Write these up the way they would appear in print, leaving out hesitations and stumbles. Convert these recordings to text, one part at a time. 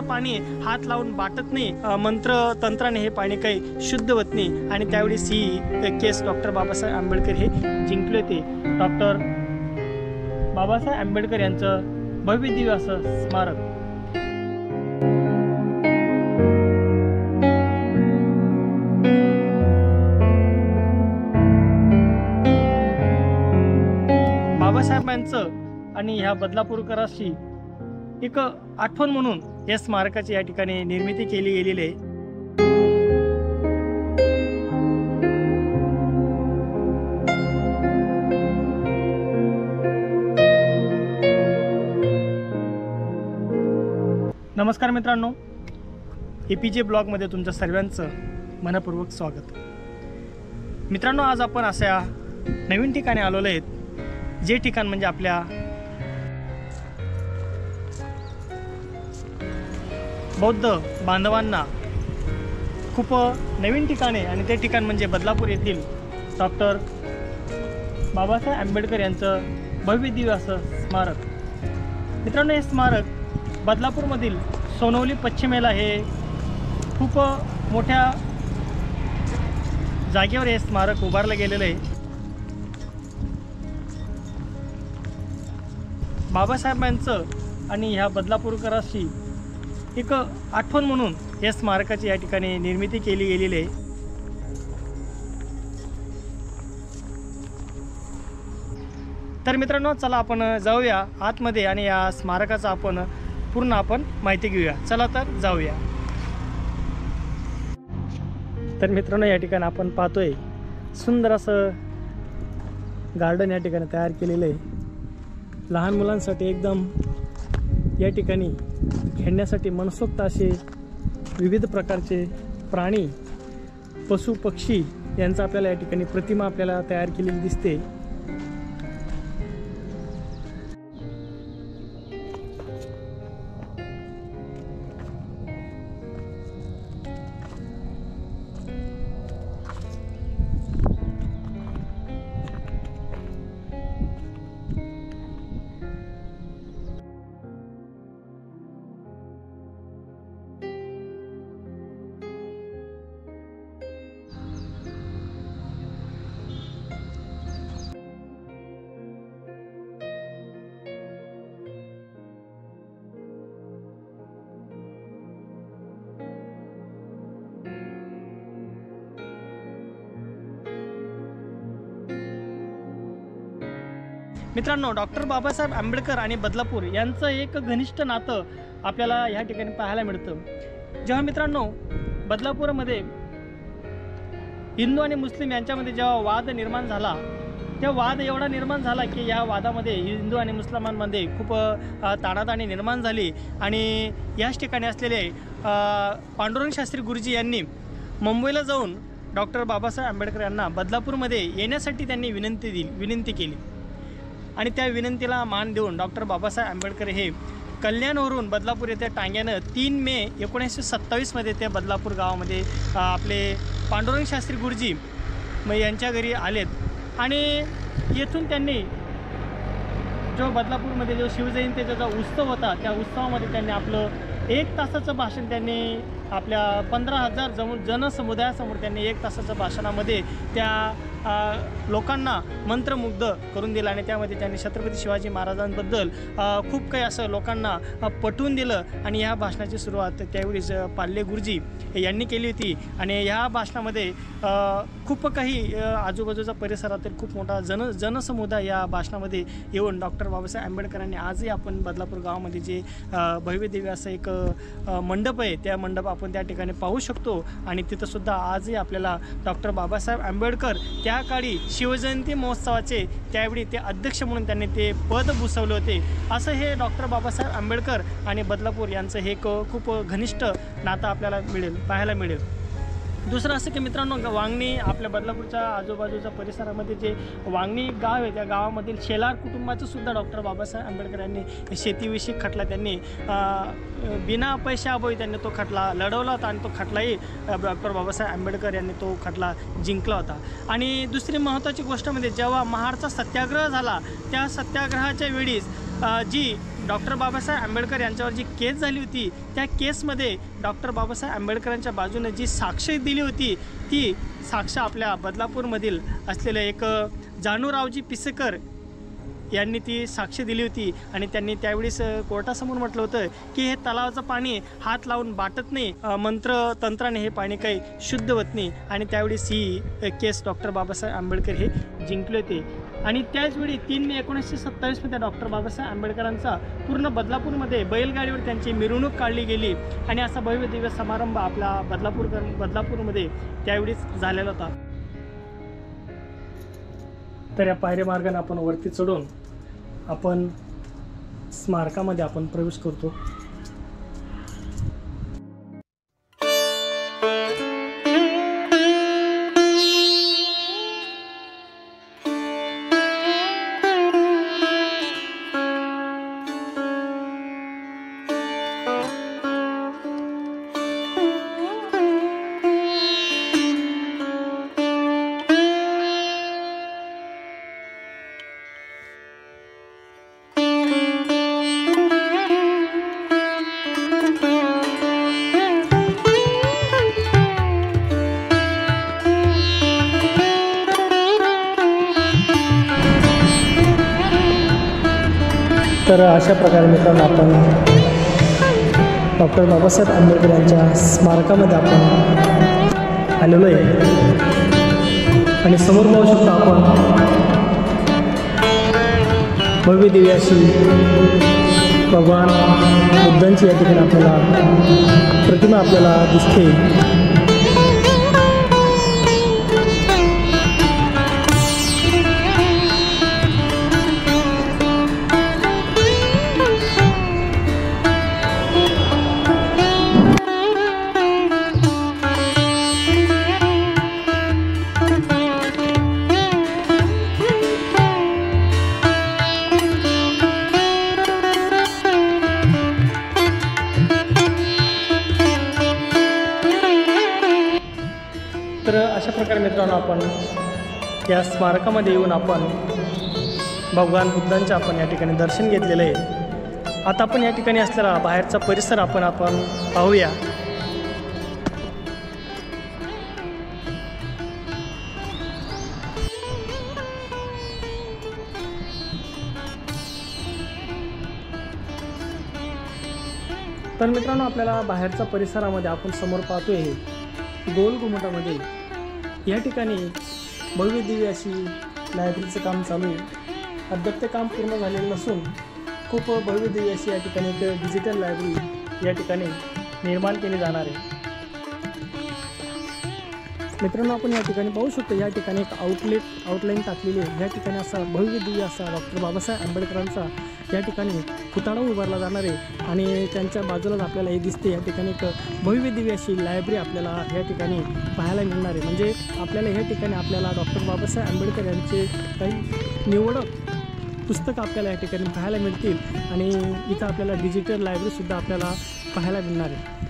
पाणी हात लावून बाटत नाही, मंत्र तंत्राने हे पाणी काही शुद्ध होत नाही आणि त्यावेळेस ही केस डॉक्टर बाबासाहेब आंबेडकर हे जिंकले होते। डॉक्टर बाबासाहेब आंबेडकर यांचं भव्य दिव्य असं स्मारक बाबासाहेबांचं आणि ह्या बदलापूरकरांची एक आठवण म्हणून या स्मारकाची या ठिकाणी निर्मिती केली गेलेली आहे। नमस्कार मित्रांनो, एपीजे ब्लॉगमध्ये तुमचं सर्वांचं मनपूर्वक स्वागत। मित्रांनो, आज आपण अशा नवीन ठिकाणी आलेलो आहेत, जे ठिकाण म्हणजे आपल्या बौद्ध बांधवांना खूप नवीन ठिकाण आहे आणि ते ठिकाण म्हणजे बदलापूर येथील डॉक्टर बाबासाहेब आंबेडकर यांचं भव्य दिव्य असं स्मारक। मित्रांनो, हे स्मारक बदलापूरमधील सोनवली पश्चिमेला हे खूप मोठ्या जागेवर हे स्मारक उभारलं गेलेलं आहे। बाबासाहेबांचं आणि ह्या बदलापूरकरांची एक आठवण म्हणून या स्मारकाची या ठिकाणी निर्मिती केली गेलेली आहे। तर मित्रांनो, चला आपण जाऊया आतमध्ये आणि या स्मारकाचा आपण पूर्ण माहिती घेऊया। चला तर जाऊया। तर मित्रांनो, या ठिकाणी आपण पाहतोय सुंदर असं गार्डन या ठिकाणी तयार केलेलं आहे। लहान मुलांसाठी एकदम या ठिकाणी खेळण्यासाठी मनसोक्त असे विविध प्रकारचे प्राणी, पशु पक्षी यांचा आपल्याला या ठिकाणी प्रतिमा आपल्याला तयार केलेली दिसते। मित्रांनो, डॉक्टर बाबासाहेब आंबेडकर आणि बदलापूर यांचं एक घनिष्ठ नातं आपल्याला ह्या ठिकाणी पाहायला मिळतं। जेव्हा मित्रांनो बदलापूरमध्ये हिंदू आणि मुस्लिम यांच्यामध्ये जेव्हा वाद निर्माण झाला, तेव्हा वाद एवढा निर्माण झाला की या वादामध्ये हिंदू आणि मुस्लिमांमध्ये खूप ताणाताणी निर्माण झाली आणि याच ठिकाणी असलेले पांडुरंग शास्त्री गुरुजी यांनी मुंबईला जाऊन डॉक्टर बाबासाहेब आंबेडकर यांना बदलापूरमध्ये येण्यासाठी त्यांनी विनंती केली आणि त्या विनंतीला मान देऊन डॉक्टर बाबासाहेब आंबेडकर हे कल्याणवरून बदलापूर येथे टांग्यानं 3 मे 1927 ते बदलापूर गावामध्ये आपले पांडुरंग शास्त्री गुरुजी यांच्या घरी आलेत आणि येथून त्यांनी जो बदलापूरमध्ये जो शिवजयंतीचा जो उत्सव होता, त्या उत्सवामध्ये त्यांनी आपलं 1 तासाचं भाषण त्यांनी आपल्या 15,000 जनसमुदायासमोर त्यांनी 1 तासाच्या भाषणामध्ये त्या लोकांना मंत्रमुग्ध करून दिलं आणि त्यामध्ये त्यांनी छत्रपती शिवाजी महाराजांबद्दल खूप काही असं लोकांना पटवून दिलं आणि ह्या भाषणाची सुरुवात त्यावेळीच पाल्ले गुरुजी यांनी केली होती आणि ह्या भाषणामध्ये खूप काही आजूबाजूच्या परिसरातील खूप मोठा जनसमुदाय या भाषणामध्ये येऊन डॉक्टर बाबासाहेब आंबेडकरांनी आजही आपण बदलापूर गावामध्ये जे भव्य दिव्य असं एक मंडप आहे, त्या मंडप आपण त्या ठिकाणी पाहू शकतो आणि तिथंसुद्धा आजही आपल्याला डॉक्टर बाबासाहेब आंबेडकर त्या काळी शिवजयंती महोत्सवाचे त्यावेळी ते अध्यक्ष म्हणून त्यांनी ते पद भूषवले होते। असं हे डॉक्टर बाबासाहेब आंबेडकर आणि बदलापूर यांचं हे खूप घनिष्ठ नातं आपल्याला पाहायला मिळेल। दुसरं असं की मित्रांनो, वांगणी आपल्या बदलापूरच्या आजूबाजूच्या परिसरामध्ये जे वांगणी गाव आहे, त्या गावामधील शेलार कुटुंबाचं सुद्धा डॉक्टर बाबासाहेब आंबेडकर यांनी शेतीविषयक खटला त्यांनी बिना पैशाअभावी त्यांनी तो खटला लढवला होता आणि तो खटलाही डॉक्टर बाबासाहेब आंबेडकर यांनी तो खटला जिंकला होता। आणि दुसरी महत्त्वाची गोष्ट म्हणजे जेव्हा महाडचा सत्याग्रह झाला, त्या सत्याग्रहाच्या वेळीस जी डॉक्टर बाबासाहेब आंबेडकर यांच्यावर जी केस झाली होती, त्या केसमध्ये डॉक्टर बाबासाहेब आंबेडकरांच्या बाजूने जी साक्ष दिली होती, ती साक्ष आपल्या बदलापूरमधील असलेले एक जानूरावजी पिसेकर यांनी ती साक्ष दिली होती. आणि त्यांनी त्यावेळेस कोर्टासमोर म्हटलं होतं की हे तलावाचं पाणी हात लावून बाटत नाही, मंत्र तंत्राने हे पाणी काही शुद्ध होत नाही. आणि त्यावेळेस ही केस डॉक्टर बाबासाहेब आंबेडकर हे जिंकले होते. आणि त्याचवेळी 3 मे 1927मध्ये डॉक्टर बाबासाहेब आंबेडकरांचा पूर्ण बदलापूरमध्ये बैलगाडीवर त्यांची मिरवणूक काढली गेली. आणि असा भव्य दिव्य समारंभ आपला बदलापूरमध्ये त्यावेळीच झालेला होता. तर या पायऱ्या मार्गाने आपण वरती चढून आपण स्मारकामध्ये आपण प्रवेश करतो. तर अशा प्रकारे मित्रांनो आपण डॉक्टर बाबासाहेब आंबेडकर यांच्या स्मारकामध्ये आपण आलेलो आहे. आणि समोर पाहू शकतो आपण भव्य दिव्य अशी भगवान बुद्धांची या ठिकाणी आपल्याला प्रतिमा आपल्याला दिसते. तर अशा प्रकारे मित्रांनो आपण या स्मारकामध्ये येऊन आपण भगवान बुद्धांचे आपण या ठिकाणी दर्शन घेतलेलं आहे. आता आपण या ठिकाणी असलेला बाहेरचा परिसर आपण पाहूया. तर मित्रांनो आपल्याला बाहेरच्या परिसरामध्ये आपण समोर पाहतोय गोल घुमटामध्ये या ठिकाणी भव्य दिव्य अशी लायब्ररीचं काम चालू आहे. अद्याप ते काम पूर्ण झालेलं नसून खूप भव्य दिव्य अशी या ठिकाणी एक डिजिटल लायब्ररी या ठिकाणी निर्माण केली जाणार आहे. मित्रांनो आपण या ठिकाणी पाहू शकतो, या ठिकाणी एक आउटलाईन टाकलेली आहे. या ठिकाणी असा भव्य दिव्य असा डॉक्टर बाबासाहेब आंबेडकरांचा या ठिकाणी पुतळा उभारला जाणार आहे. आणि त्यांच्या बाजूलाच आपल्याला हे दिसते, या ठिकाणी एक भव्य दिव्य अशी लायब्ररी आपल्याला या ठिकाणी पाहायला मिळणार आहे. म्हणजे आपल्याला या ठिकाणी आपल्याला डॉक्टर बाबासाहेब आंबेडकर यांचे काही निवडक पुस्तकं आपल्याला या ठिकाणी पाहायला मिळतील. आणि इथं आपल्याला डिजिटल लायब्ररीसुद्धा आपल्याला पाहायला मिळणार आहे.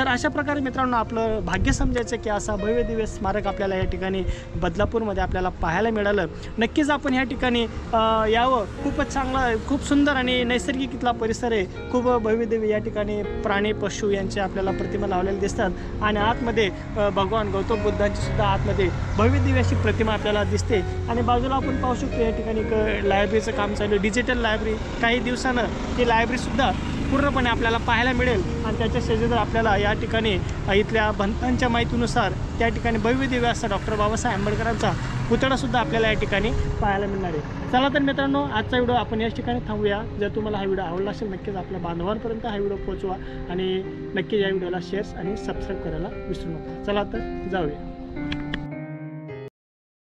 तर अशा प्रकारे मित्रांनो आपलं भाग्य समजायचं की असा भव्य दिव्य स्मारक आपल्याला या ठिकाणी बदलापूरमध्ये आपल्याला पाहायला मिळालं. नक्कीच आपण या ठिकाणी यावं. खूपच चांगला, खूप सुंदर आणि नैसर्गिक इथला परिसर आहे. खूप भव्य दिव्य या ठिकाणी प्राणी पशु यांचे आपल्याला प्रतिमा लावलेल्या दिसतात आणि आतमध्ये भगवान गौतम बुद्धांची सुद्धा आतमध्ये भव्य दिव्य अशी प्रतिमा आपल्याला दिसते. आणि बाजूला आपण पाहू शकतो या ठिकाणी एक लायब्ररीचं काम चालू आहे, डिजिटल लायब्ररी. काही दिवसानं ही लायब्ररीसुद्धा पूर्णपणे आपल्याला पाहायला मिळेल. आणि त्याच्या शेजारी आपल्याला या ठिकाणी इथल्या भंतांच्या माहितीनुसार त्या ठिकाणी भव्य दिव्य असा डॉक्टर बाबासाहेब आंबेडकरांचा पुतळासुद्धा आपल्याला या ठिकाणी पाहायला मिळणार आहे. चला तर मित्रांनो, आजचा व्हिडिओ आपण याच ठिकाणी थांबूया. जर तुम्हाला हा व्हिडिओ आवडला असेल नक्कीच आपल्या बांधवांपर्यंत हा व्हिडिओ पोहोचवा आणि नक्की या व्हिडिओला शेअर्स आणि सबस्क्राईब करायला विसरू नका. चला तर जाऊया.